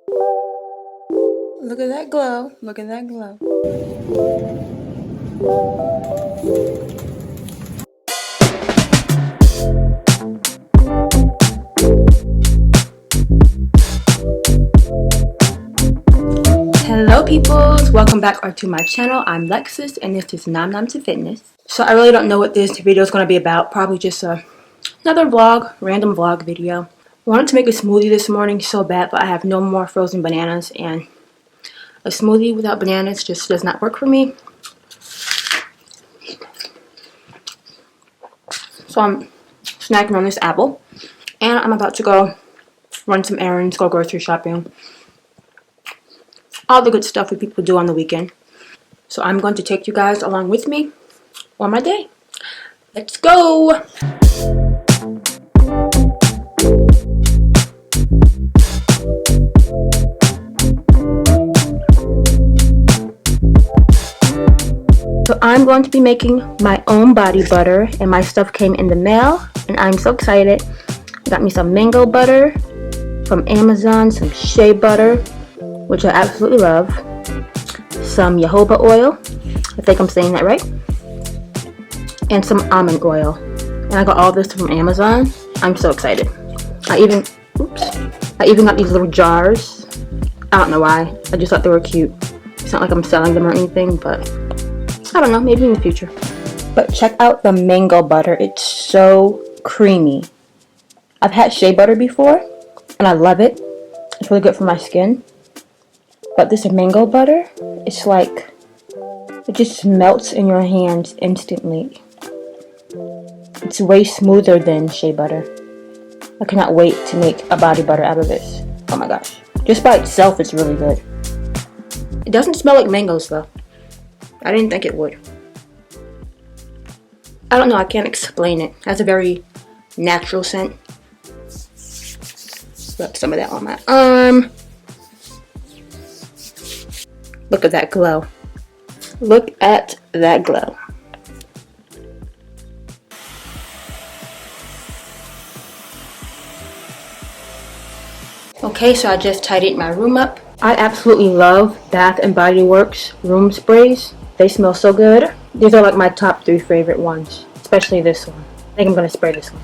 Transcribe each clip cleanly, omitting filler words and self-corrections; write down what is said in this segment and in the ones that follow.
Look at that glow. Look at that glow. Hello peoples, welcome back to my channel. I'm Lexus and this is Nom Nom to Fitness. So I really don't know what this video is going to be about. Probably just another vlog, random vlog video. I wanted to make a smoothie this morning so bad, but I have no more frozen bananas and a smoothie without bananas just does not work for me. So I'm snacking on this apple and I'm about to go run some errands, go grocery shopping. All the good stuff that people do on the weekend. So I'm going to take you guys along with me on my day. Let's go! So I'm going to be making my own body butter and my stuff came in the mail and I'm so excited. I got me some mango butter from Amazon, some shea butter, which I absolutely love, some jojoba oil, I think I'm saying that right, and some almond oil. And I got all this from Amazon. I'm so excited. I even got these little jars. I don't know why. I just thought they were cute. It's not like I'm selling them or anything, but I don't know, maybe in the future. But check out the mango butter. It's so creamy. I've had shea butter before, and I love it. It's really good for my skin. But this mango butter, it's like, it just melts in your hands instantly. It's way smoother than shea butter. I cannot wait to make a body butter out of this. Oh my gosh. Just by itself, it's really good. It doesn't smell like mangoes though. I didn't think it would. I don't know, I can't explain it. It has a very natural scent. Rub some of that on my arm. Look at that glow. Look at that glow. Okay, so I just tidied my room up. I absolutely love Bath and Body Works room sprays. They smell so good. These are like my top 3 favorite ones, especially this one. I think I'm gonna spray this one.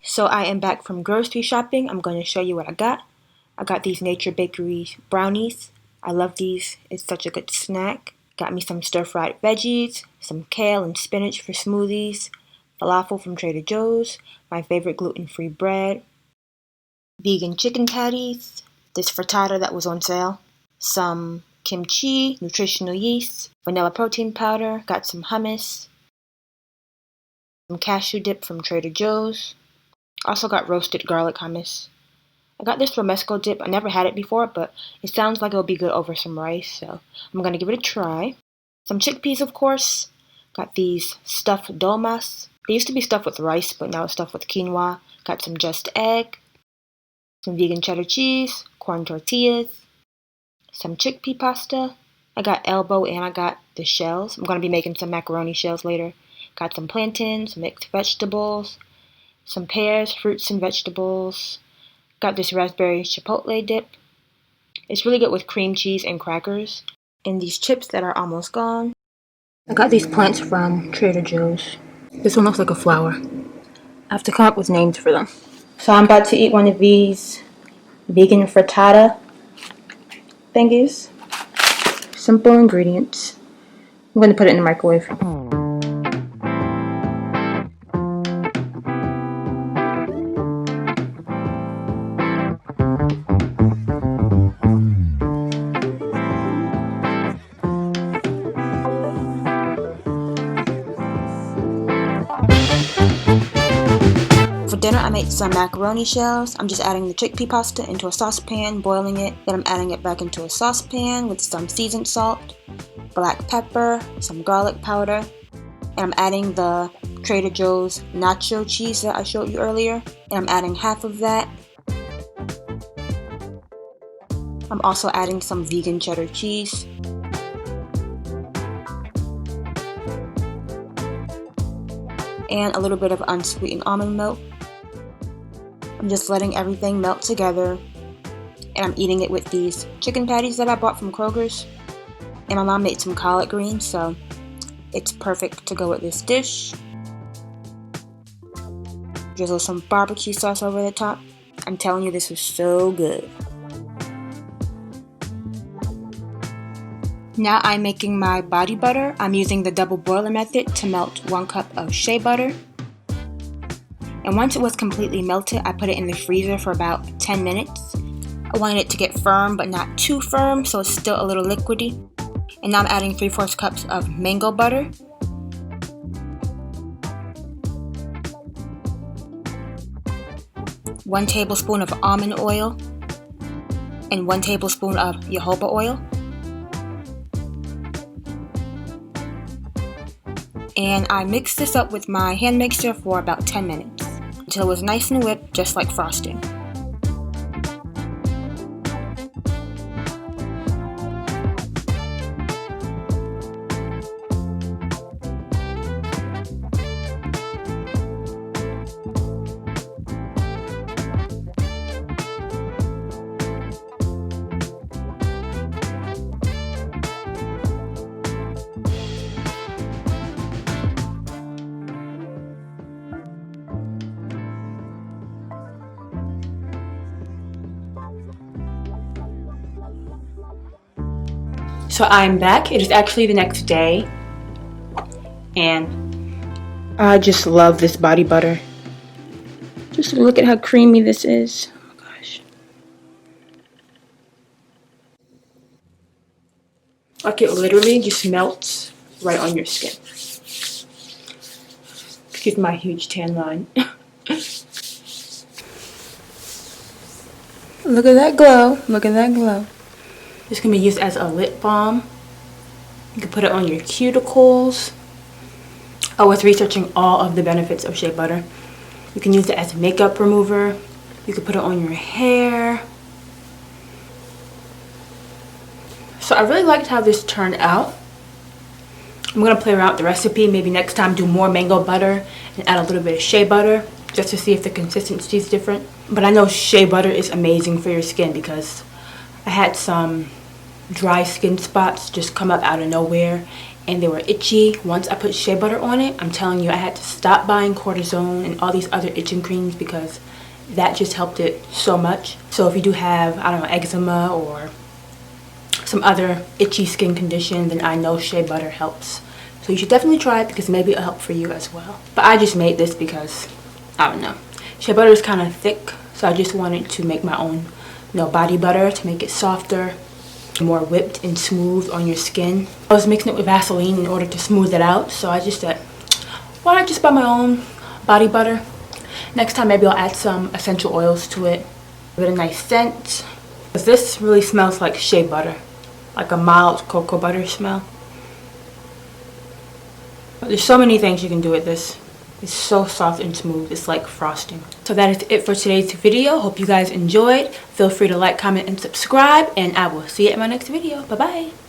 So I am back from grocery shopping. I'm going to show you what I got. I got these Nature Bakery brownies. I love these. It's such a good snack. Got me some stir-fried veggies, some kale and spinach for smoothies, falafel from Trader Joe's, my favorite gluten-free bread, vegan chicken patties, this frittata that was on sale, some kimchi, nutritional yeast, vanilla protein powder, got some hummus, some cashew dip from Trader Joe's. Also got roasted garlic hummus. I got this romesco dip. I never had it before, but it sounds like it'll be good over some rice, so I'm going to give it a try. Some chickpeas, of course. Got these stuffed dolmas. They used to be stuffed with rice, but now it's stuffed with quinoa. Got some just egg. Some vegan cheddar cheese. Corn tortillas. Some chickpea pasta. I got elbow and I got the shells. I'm going to be making some macaroni shells later. Got some plantains, mixed vegetables. Some pears, fruits and vegetables. Got this raspberry chipotle dip. It's really good with cream cheese and crackers. And these chips that are almost gone. I got these plants from Trader Joe's. This one looks like a flower. I have to come up with names for them. So I'm about to eat one of these vegan frittata thingies. simple ingredients. I'm going to put it in the microwave. For dinner, I made some macaroni shells. I'm just adding the chickpea pasta into a saucepan, boiling it. Then I'm adding it back into a saucepan with some seasoned salt, black pepper, some garlic powder, and I'm adding the Trader Joe's nacho cheese that I showed you earlier, and I'm adding half of that. I'm also adding some vegan cheddar cheese. And a little bit of unsweetened almond milk. I'm just letting everything melt together, and I'm eating it with these chicken patties that I bought from Kroger's. And my mom made some collard greens, so it's perfect to go with this dish. Drizzle some barbecue sauce over the top. I'm telling you, this is so good. Now I'm making my body butter. I'm using the double boiler method to melt 1 cup of shea butter. And once it was completely melted, I put it in the freezer for about 10 minutes. I wanted it to get firm, but not too firm, so it's still a little liquidy. And now I'm adding 3/4 cups of mango butter. One tablespoon of almond oil. And 1 tablespoon of jojoba oil. And I mixed this up with my hand mixer for about 10 minutes until it was nice and whipped, just like frosting. So I'm back. It is actually the next day, and I just love this body butter. Just look at how creamy this is. Oh my gosh. Like it literally just melts right on your skin. Excuse my huge tan line. Look at that glow. Look at that glow. This can be used as a lip balm. You can put it on your cuticles. I was researching all of the benefits of shea butter. You can use it as a makeup remover. You can put it on your hair. So I really liked how this turned out. I'm going to play around with the recipe. Maybe next time do more mango butter and add a little bit of shea butter just to see if the consistency is different. But I know shea butter is amazing for your skin because I had some dry skin spots just come up out of nowhere and they were itchy. Once I put shea butter on it, I'm telling you, I had to stop buying cortisone and all these other itching creams because that just helped it so much. So if you do have, I don't know, eczema or some other itchy skin condition, then I know shea butter helps. So you should definitely try it because maybe it'll help for you as well. But I just made this because, I don't know, shea butter is kind of thick, so I just wanted to make my own body butter to make it softer, more whipped and smooth on your skin. I was mixing it with Vaseline in order to smooth it out, so I just said, why not just buy my own body butter? Next time maybe I'll add some essential oils to it. Give it a nice scent. Because this really smells like shea butter, like a mild cocoa butter smell. But there's so many things you can do with this. It's so soft and smooth. It's like frosting. So that is it for today's video. Hope you guys enjoyed. Feel free to like, comment, and subscribe. And I will see you in my next video. Bye-bye.